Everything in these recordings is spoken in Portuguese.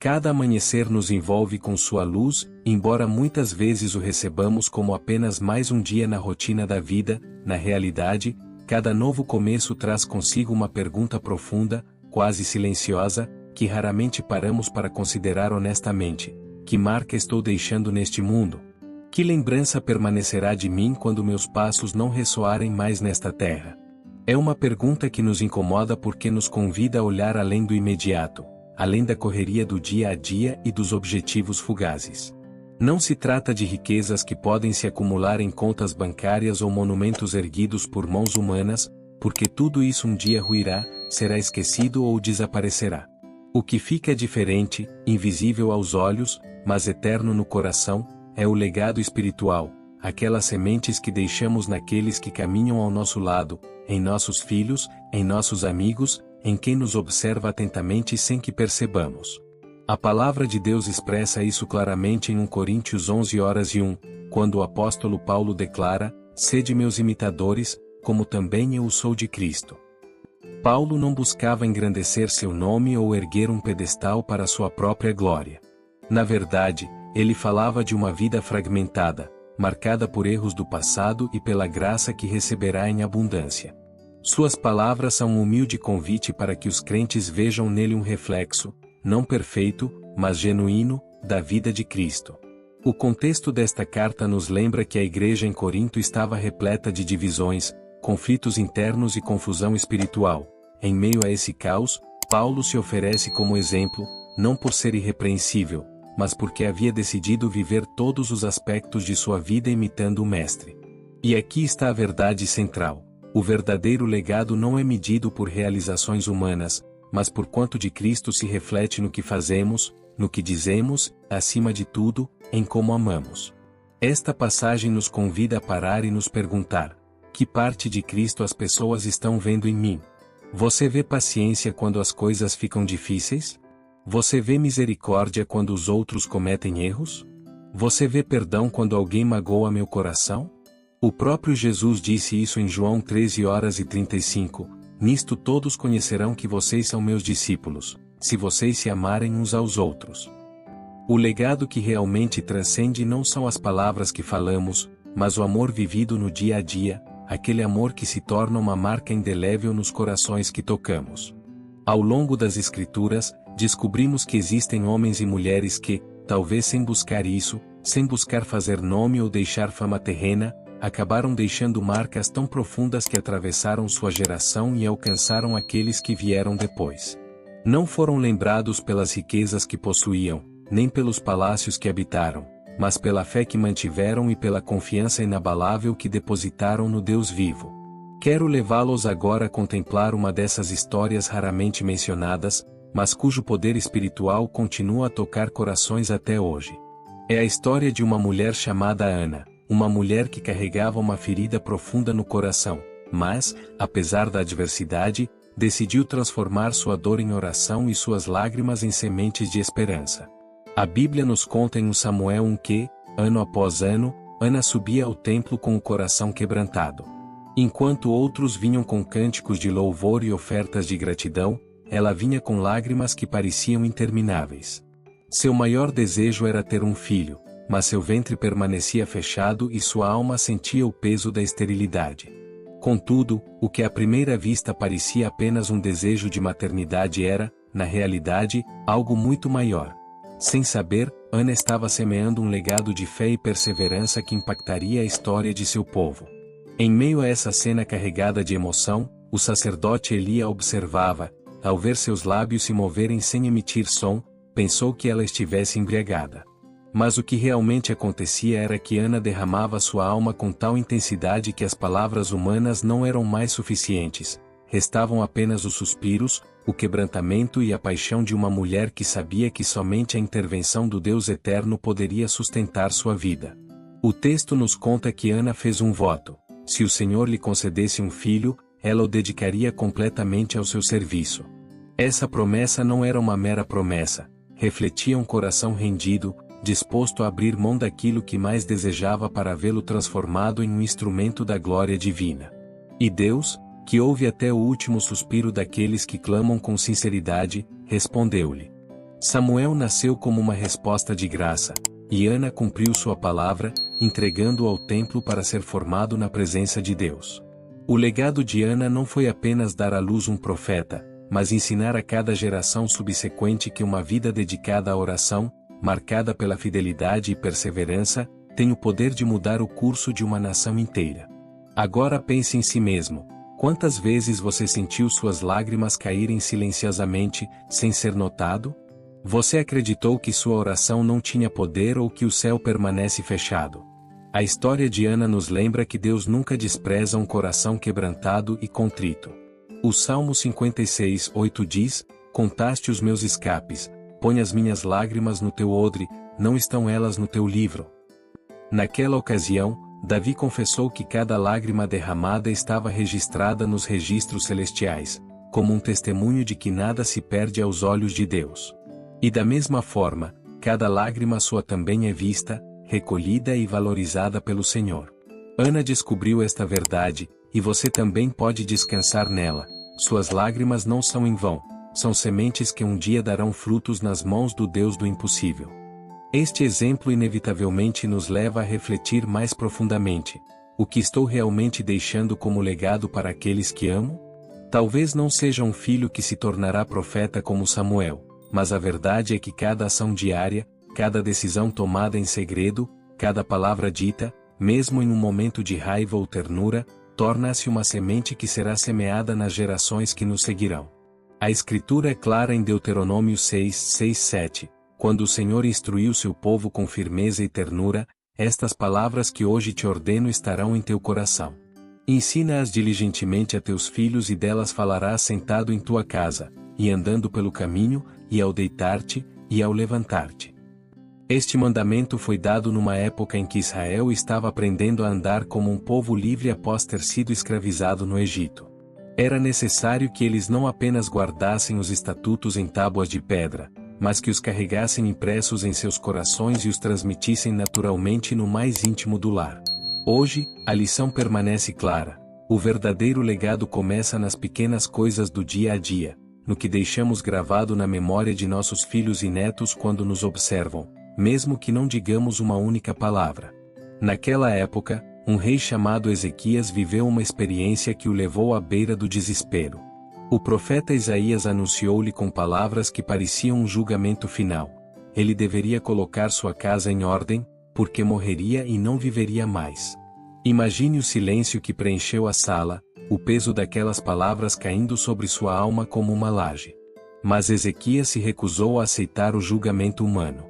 Cada amanhecer nos envolve com sua luz, embora muitas vezes o recebamos como apenas mais um dia na rotina da vida, na realidade, cada novo começo traz consigo uma pergunta profunda, quase silenciosa, que raramente paramos para considerar honestamente: que marca estou deixando neste mundo? Que lembrança permanecerá de mim quando meus passos não ressoarem mais nesta terra? É uma pergunta que nos incomoda porque nos convida a olhar além do imediato, além da correria do dia a dia e dos objetivos fugazes. Não se trata de riquezas que podem se acumular em contas bancárias ou monumentos erguidos por mãos humanas, porque tudo isso um dia ruirá, será esquecido ou desaparecerá. O que fica diferente, invisível aos olhos, mas eterno no coração, é o legado espiritual, aquelas sementes que deixamos naqueles que caminham ao nosso lado, em nossos filhos, em nossos amigos, em quem nos observa atentamente sem que percebamos. A palavra de Deus expressa isso claramente em 1 Coríntios 11:1, quando o apóstolo Paulo declara: "Sede meus imitadores, como também eu o sou de Cristo." Paulo não buscava engrandecer seu nome ou erguer um pedestal para sua própria glória. Na verdade, ele falava de uma vida fragmentada, marcada por erros do passado e pela graça que receberá em abundância. Suas palavras são um humilde convite para que os crentes vejam nele um reflexo, não perfeito, mas genuíno, da vida de Cristo. O contexto desta carta nos lembra que a igreja em Corinto estava repleta de divisões, conflitos internos e confusão espiritual. Em meio a esse caos, Paulo se oferece como exemplo, não por ser irrepreensível, mas porque havia decidido viver todos os aspectos de sua vida imitando o Mestre. E aqui está a verdade central: o verdadeiro legado não é medido por realizações humanas, mas por quanto de Cristo se reflete no que fazemos, no que dizemos, acima de tudo, em como amamos. Esta passagem nos convida a parar e nos perguntar: que parte de Cristo as pessoas estão vendo em mim? Você vê paciência quando as coisas ficam difíceis? Você vê misericórdia quando os outros cometem erros? Você vê perdão quando alguém magoa meu coração? O próprio Jesus disse isso em João 13:35, "Nisto todos conhecerão que vocês são meus discípulos, se vocês se amarem uns aos outros." O legado que realmente transcende não são as palavras que falamos, mas o amor vivido no dia a dia, aquele amor que se torna uma marca indelével nos corações que tocamos. Ao longo das Escrituras, descobrimos que existem homens e mulheres que, talvez sem buscar isso, sem buscar fazer nome ou deixar fama terrena, acabaram deixando marcas tão profundas que atravessaram sua geração e alcançaram aqueles que vieram depois. Não foram lembrados pelas riquezas que possuíam, nem pelos palácios que habitaram, mas pela fé que mantiveram e pela confiança inabalável que depositaram no Deus vivo. Quero levá-los agora a contemplar uma dessas histórias raramente mencionadas, mas cujo poder espiritual continua a tocar corações até hoje. É a história de uma mulher chamada Ana, uma mulher que carregava uma ferida profunda no coração, mas, apesar da adversidade, decidiu transformar sua dor em oração e suas lágrimas em sementes de esperança. A Bíblia nos conta em 1 Samuel 1 que, ano após ano, Ana subia ao templo com o coração quebrantado. Enquanto outros vinham com cânticos de louvor e ofertas de gratidão, ela vinha com lágrimas que pareciam intermináveis. Seu maior desejo era ter um filho, mas seu ventre permanecia fechado e sua alma sentia o peso da esterilidade. Contudo, o que à primeira vista parecia apenas um desejo de maternidade era, na realidade, algo muito maior. Sem saber, Ana estava semeando um legado de fé e perseverança que impactaria a história de seu povo. Em meio a essa cena carregada de emoção, o sacerdote Eli a observava. Ao ver seus lábios se moverem sem emitir som, pensou que ela estivesse embriagada. Mas o que realmente acontecia era que Ana derramava sua alma com tal intensidade que as palavras humanas não eram mais suficientes. Restavam apenas os suspiros, o quebrantamento e a paixão de uma mulher que sabia que somente a intervenção do Deus eterno poderia sustentar sua vida. O texto nos conta que Ana fez um voto: se o Senhor lhe concedesse um filho, ela o dedicaria completamente ao seu serviço. Essa promessa não era uma mera promessa, refletia um coração rendido, disposto a abrir mão daquilo que mais desejava para vê-lo transformado em um instrumento da glória divina. E Deus, que ouve até o último suspiro daqueles que clamam com sinceridade, respondeu-lhe: Samuel nasceu como uma resposta de graça, e Ana cumpriu sua palavra, entregando-o ao templo para ser formado na presença de Deus. O legado de Ana não foi apenas dar à luz um profeta, mas ensinar a cada geração subsequente que uma vida dedicada à oração, marcada pela fidelidade e perseverança, tem o poder de mudar o curso de uma nação inteira. Agora pense em si mesmo. Quantas vezes você sentiu suas lágrimas caírem silenciosamente, sem ser notado? Você acreditou que sua oração não tinha poder ou que o céu permanece fechado? A história de Ana nos lembra que Deus nunca despreza um coração quebrantado e contrito. O Salmo 56:8 diz: "Contaste os meus escapes, põe as minhas lágrimas no teu odre, não estão elas no teu livro?" Naquela ocasião, Davi confessou que cada lágrima derramada estava registrada nos registros celestiais, como um testemunho de que nada se perde aos olhos de Deus. E da mesma forma, cada lágrima sua também é vista, recolhida e valorizada pelo Senhor. Ana descobriu esta verdade, e você também pode descansar nela. Suas lágrimas não são em vão, são sementes que um dia darão frutos nas mãos do Deus do impossível. Este exemplo inevitavelmente nos leva a refletir mais profundamente: o que estou realmente deixando como legado para aqueles que amo? Talvez não seja um filho que se tornará profeta como Samuel, mas a verdade é que cada ação diária, cada decisão tomada em segredo, cada palavra dita, mesmo em um momento de raiva ou ternura, torna-se uma semente que será semeada nas gerações que nos seguirão. A Escritura é clara em Deuteronômio 6:6-7. Quando o Senhor instruiu seu povo com firmeza e ternura, estas palavras que hoje te ordeno estarão em teu coração. Ensina-as diligentemente a teus filhos e delas falarás sentado em tua casa, e andando pelo caminho, e ao deitar-te, e ao levantar-te. Este mandamento foi dado numa época em que Israel estava aprendendo a andar como um povo livre após ter sido escravizado no Egito. Era necessário que eles não apenas guardassem os estatutos em tábuas de pedra, mas que os carregassem impressos em seus corações e os transmitissem naturalmente no mais íntimo do lar. Hoje, a lição permanece clara: o verdadeiro legado começa nas pequenas coisas do dia a dia, no que deixamos gravado na memória de nossos filhos e netos quando nos observam, mesmo que não digamos uma única palavra. Naquela época, um rei chamado Ezequias viveu uma experiência que o levou à beira do desespero. O profeta Isaías anunciou-lhe com palavras que pareciam um julgamento final: ele deveria colocar sua casa em ordem, porque morreria e não viveria mais. Imagine o silêncio que preencheu a sala, o peso daquelas palavras caindo sobre sua alma como uma laje. Mas Ezequias se recusou a aceitar o julgamento humano.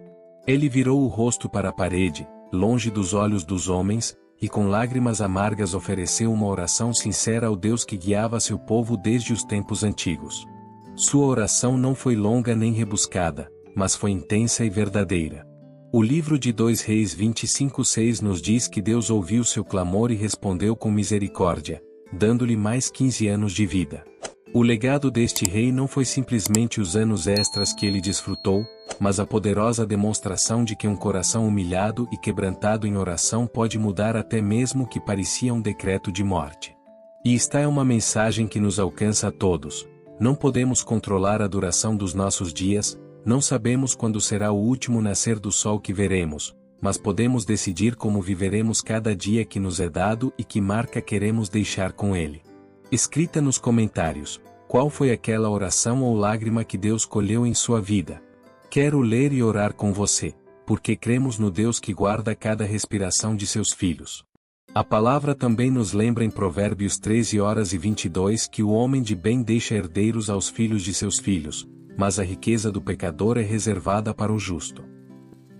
Ele virou o rosto para a parede, longe dos olhos dos homens, e com lágrimas amargas ofereceu uma oração sincera ao Deus que guiava seu povo desde os tempos antigos. Sua oração não foi longa nem rebuscada, mas foi intensa e verdadeira. O livro de 2 Reis 25:6 nos diz que Deus ouviu seu clamor e respondeu com misericórdia, dando-lhe mais 15 anos de vida. O legado deste rei não foi simplesmente os anos extras que ele desfrutou, mas a poderosa demonstração de que um coração humilhado e quebrantado em oração pode mudar até mesmo o que parecia um decreto de morte. E esta é uma mensagem que nos alcança a todos. Não podemos controlar a duração dos nossos dias, não sabemos quando será o último nascer do sol que veremos, mas podemos decidir como viveremos cada dia que nos é dado e que marca queremos deixar com ele. Escrita nos comentários: qual foi aquela oração ou lágrima que Deus colheu em sua vida? Quero ler e orar com você, porque cremos no Deus que guarda cada respiração de seus filhos. A palavra também nos lembra em Provérbios 13:22 que o homem de bem deixa herdeiros aos filhos de seus filhos, mas a riqueza do pecador é reservada para o justo.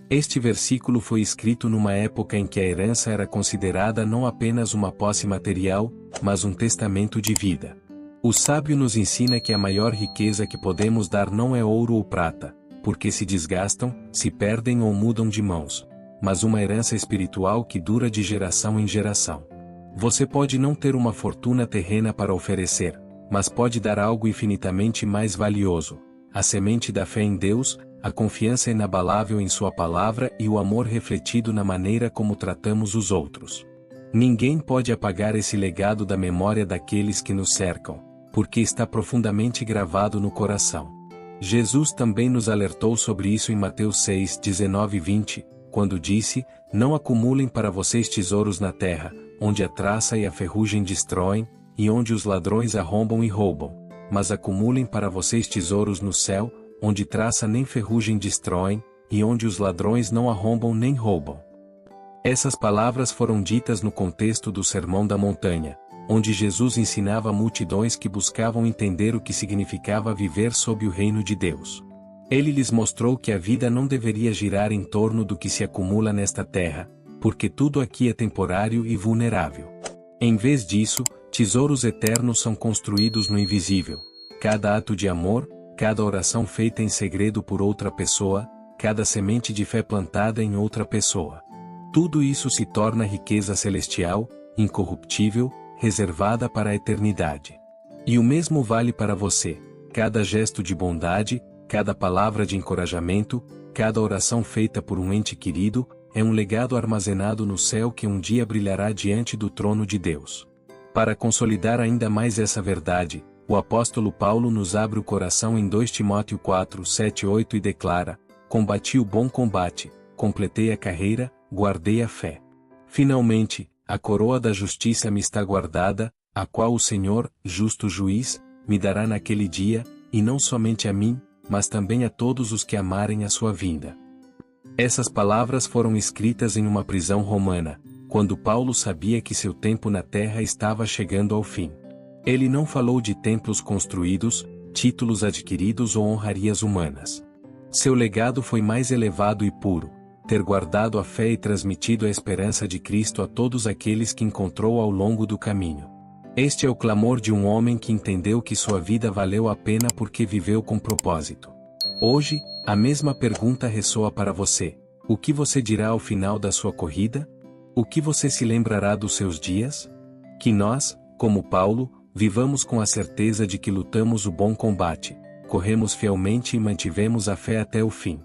Este versículo foi escrito numa época em que a herança era considerada não apenas uma posse material, mas um testamento de vida. O sábio nos ensina que a maior riqueza que podemos dar não é ouro ou prata, porque se desgastam, se perdem ou mudam de mãos, mas uma herança espiritual que dura de geração em geração. Você pode não ter uma fortuna terrena para oferecer, mas pode dar algo infinitamente mais valioso: a semente da fé em Deus, a confiança inabalável em sua palavra e o amor refletido na maneira como tratamos os outros. Ninguém pode apagar esse legado da memória daqueles que nos cercam, porque está profundamente gravado no coração. Jesus também nos alertou sobre isso em Mateus 6, 19 e 20, quando disse: Não acumulem para vocês tesouros na terra, onde a traça e a ferrugem destroem, e onde os ladrões arrombam e roubam, mas acumulem para vocês tesouros no céu, onde traça nem ferrugem destroem, e onde os ladrões não arrombam nem roubam. Essas palavras foram ditas no contexto do Sermão da Montanha, onde Jesus ensinava multidões que buscavam entender o que significava viver sob o reino de Deus. Ele lhes mostrou que a vida não deveria girar em torno do que se acumula nesta terra, porque tudo aqui é temporário e vulnerável. Em vez disso, tesouros eternos são construídos no invisível. Cada ato de amor, cada oração feita em segredo por outra pessoa, cada semente de fé plantada em outra pessoa. Tudo isso se torna riqueza celestial, incorruptível, reservada para a eternidade. E o mesmo vale para você. Cada gesto de bondade, cada palavra de encorajamento, cada oração feita por um ente querido, é um legado armazenado no céu que um dia brilhará diante do trono de Deus. Para consolidar ainda mais essa verdade, o apóstolo Paulo nos abre o coração em 2 Timóteo 4, 7 e 8 e declara: Combati o bom combate, completei a carreira, guardei a fé. Finalmente, a coroa da justiça me está guardada, a qual o Senhor, justo juiz, me dará naquele dia, e não somente a mim, mas também a todos os que amarem a sua vinda. Essas palavras foram escritas em uma prisão romana, quando Paulo sabia que seu tempo na terra estava chegando ao fim. Ele não falou de templos construídos, títulos adquiridos ou honrarias humanas. Seu legado foi mais elevado e puro: ter guardado a fé e transmitido a esperança de Cristo a todos aqueles que encontrou ao longo do caminho. Este é o clamor de um homem que entendeu que sua vida valeu a pena porque viveu com propósito. Hoje, a mesma pergunta ressoa para você: o que você dirá ao final da sua corrida? O que você se lembrará dos seus dias? Que nós, como Paulo, vivamos com a certeza de que lutamos o bom combate, corremos fielmente e mantivemos a fé até o fim.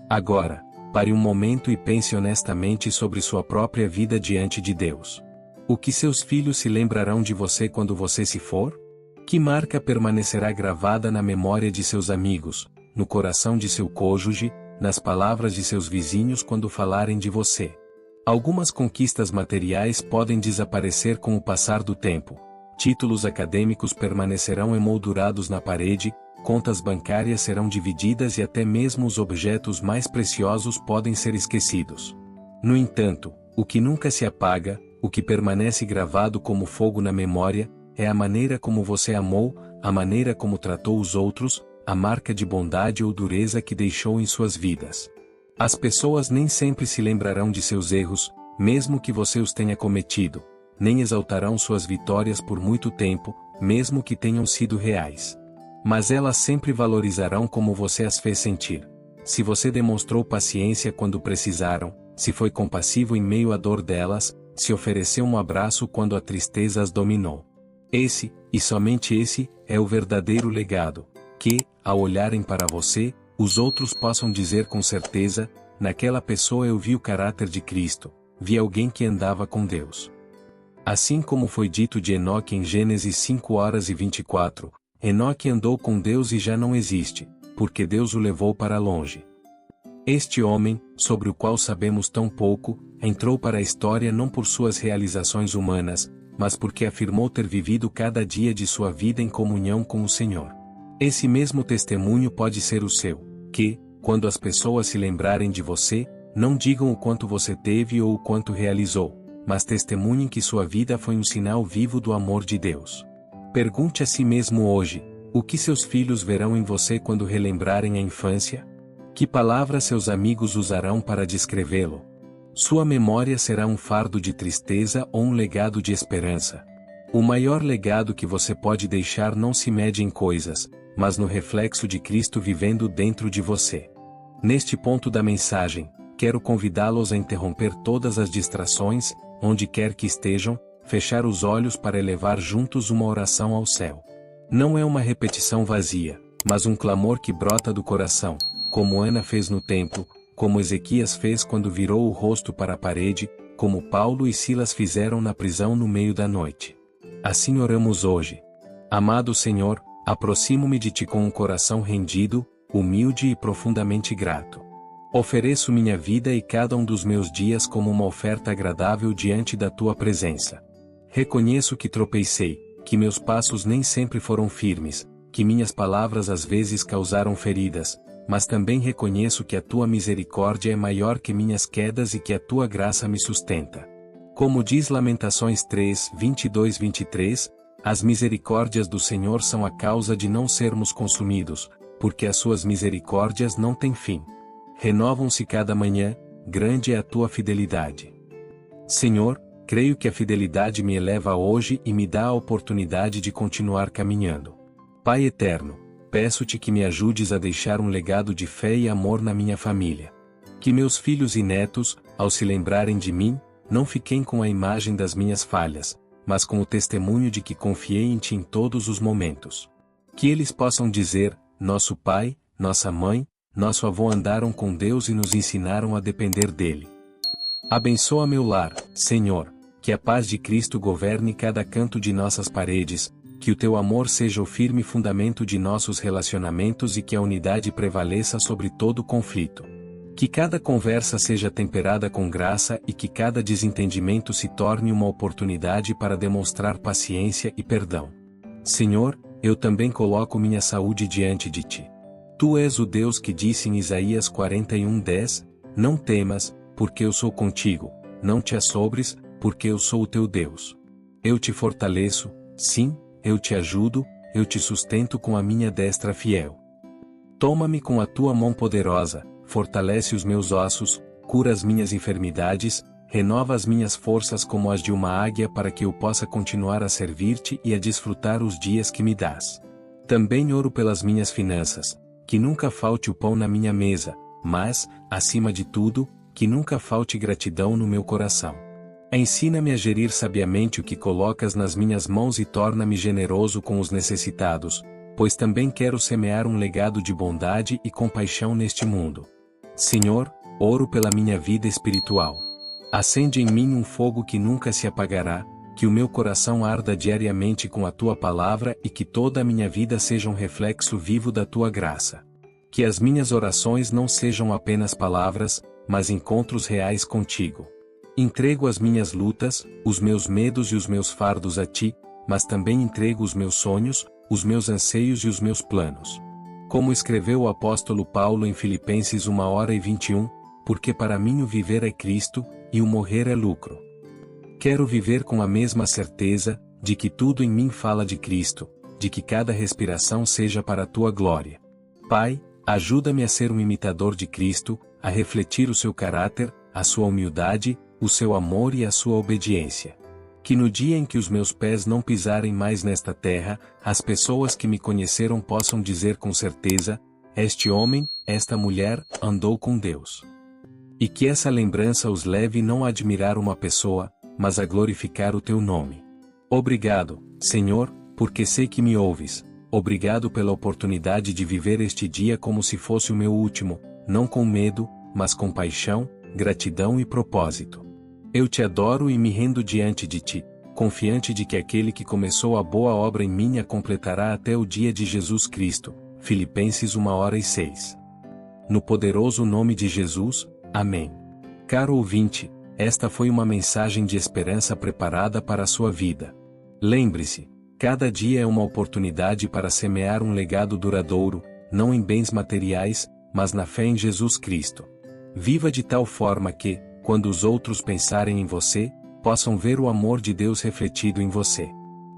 Agora, pare um momento e pense honestamente sobre sua própria vida diante de Deus. O que seus filhos se lembrarão de você quando você se for? Que marca permanecerá gravada na memória de seus amigos, no coração de seu cônjuge, nas palavras de seus vizinhos quando falarem de você? Algumas conquistas materiais podem desaparecer com o passar do tempo. Títulos acadêmicos permanecerão emoldurados na parede, contas bancárias serão divididas e até mesmo os objetos mais preciosos podem ser esquecidos. No entanto, o que nunca se apaga, o que permanece gravado como fogo na memória, é a maneira como você amou, a maneira como tratou os outros, a marca de bondade ou dureza que deixou em suas vidas. As pessoas nem sempre se lembrarão de seus erros, mesmo que você os tenha cometido, nem exaltarão suas vitórias por muito tempo, mesmo que tenham sido reais. Mas elas sempre valorizarão como você as fez sentir. Se você demonstrou paciência quando precisaram, se foi compassivo em meio à dor delas, se ofereceu um abraço quando a tristeza as dominou. Esse, e somente esse, é o verdadeiro legado, que, ao olharem para você, os outros possam dizer com certeza: naquela pessoa eu vi o caráter de Cristo, vi alguém que andava com Deus. Assim como foi dito de Enoque em Gênesis 5:24, Enoque andou com Deus e já não existe, porque Deus o levou para longe. Este homem, sobre o qual sabemos tão pouco, entrou para a história não por suas realizações humanas, mas porque afirmou ter vivido cada dia de sua vida em comunhão com o Senhor. Esse mesmo testemunho pode ser o seu, que, quando as pessoas se lembrarem de você, não digam o quanto você teve ou o quanto realizou, mas testemunhem que sua vida foi um sinal vivo do amor de Deus. Pergunte a si mesmo hoje: o que seus filhos verão em você quando relembrarem a infância? Que palavras seus amigos usarão para descrevê-lo? Sua memória será um fardo de tristeza ou um legado de esperança? O maior legado que você pode deixar não se mede em coisas, mas no reflexo de Cristo vivendo dentro de você. Neste ponto da mensagem, quero convidá-los a interromper todas as distrações, onde quer que estejam, fechar os olhos para elevar juntos uma oração ao céu. Não é uma repetição vazia, mas um clamor que brota do coração, como Ana fez no templo, como Ezequias fez quando virou o rosto para a parede, como Paulo e Silas fizeram na prisão no meio da noite. Assim oramos hoje. Amado Senhor, aproximo-me de Ti com um coração rendido, humilde e profundamente grato. Ofereço minha vida e cada um dos meus dias como uma oferta agradável diante da tua presença. Reconheço que tropecei, que meus passos nem sempre foram firmes, que minhas palavras às vezes causaram feridas, mas também reconheço que a tua misericórdia é maior que minhas quedas e que a tua graça me sustenta. Como diz Lamentações 3, 22-23, as misericórdias do Senhor são a causa de não sermos consumidos, porque as suas misericórdias não têm fim. Renovam-se cada manhã, grande é a tua fidelidade. Senhor, creio que a fidelidade me eleva hoje e me dá a oportunidade de continuar caminhando. Pai eterno, peço-te que me ajudes a deixar um legado de fé e amor na minha família. Que meus filhos e netos, ao se lembrarem de mim, não fiquem com a imagem das minhas falhas, mas com o testemunho de que confiei em ti em todos os momentos. Que eles possam dizer: nosso pai, nossa mãe, nosso avô andaram com Deus e nos ensinaram a depender dele. Abençoa meu lar, Senhor, que a paz de Cristo governe cada canto de nossas paredes, que o teu amor seja o firme fundamento de nossos relacionamentos e que a unidade prevaleça sobre todo conflito. Que cada conversa seja temperada com graça e que cada desentendimento se torne uma oportunidade para demonstrar paciência e perdão. Senhor, eu também coloco minha saúde diante de ti. Tu és o Deus que disse em Isaías 41:10, não temas, porque eu sou contigo, não te assobres, porque eu sou o teu Deus. Eu te fortaleço, sim, eu te ajudo, eu te sustento com a minha destra fiel. Toma-me com a tua mão poderosa, fortalece os meus ossos, cura as minhas enfermidades, renova as minhas forças como as de uma águia para que eu possa continuar a servir-te e a desfrutar os dias que me dás. Também oro pelas minhas finanças, que nunca falte o pão na minha mesa, mas, acima de tudo, que nunca falte gratidão no meu coração. Ensina-me a gerir sabiamente o que colocas nas minhas mãos e torna-me generoso com os necessitados, pois também quero semear um legado de bondade e compaixão neste mundo. Senhor, oro pela minha vida espiritual. Acende em mim um fogo que nunca se apagará, que o meu coração arda diariamente com a tua palavra e que toda a minha vida seja um reflexo vivo da tua graça. Que as minhas orações não sejam apenas palavras, mas encontros reais contigo. Entrego as minhas lutas, os meus medos e os meus fardos a ti, mas também entrego os meus sonhos, os meus anseios e os meus planos. Como escreveu o apóstolo Paulo em Filipenses 1:21, porque para mim o viver é Cristo, e o morrer é lucro. Quero viver com a mesma certeza, de que tudo em mim fala de Cristo, de que cada respiração seja para a tua glória. Pai, ajuda-me a ser um imitador de Cristo, a refletir o seu caráter, a sua humildade, o seu amor e a sua obediência. Que no dia em que os meus pés não pisarem mais nesta terra, as pessoas que me conheceram possam dizer com certeza: este homem, esta mulher, andou com Deus. E que essa lembrança os leve não a admirar uma pessoa, mas a glorificar o teu nome. Obrigado, Senhor, porque sei que me ouves. Obrigado pela oportunidade de viver este dia como se fosse o meu último, não com medo, mas com paixão, gratidão e propósito. Eu te adoro e me rendo diante de ti, confiante de que aquele que começou a boa obra em mim a completará até o dia de Jesus Cristo. Filipenses 1:06. No poderoso nome de Jesus, amém. Caro ouvinte, esta foi uma mensagem de esperança preparada para a sua vida. Lembre-se, cada dia é uma oportunidade para semear um legado duradouro, não em bens materiais, mas na fé em Jesus Cristo. Viva de tal forma que, quando os outros pensarem em você, possam ver o amor de Deus refletido em você.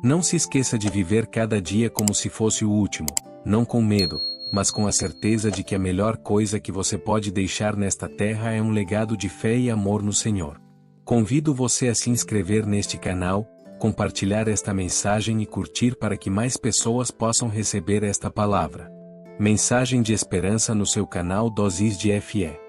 Não se esqueça de viver cada dia como se fosse o último, não com medo, mas com a certeza de que a melhor coisa que você pode deixar nesta terra é um legado de fé e amor no Senhor. Convido você a se inscrever neste canal, compartilhar esta mensagem e curtir para que mais pessoas possam receber esta palavra. Mensagem de esperança no seu canal Doses de FE.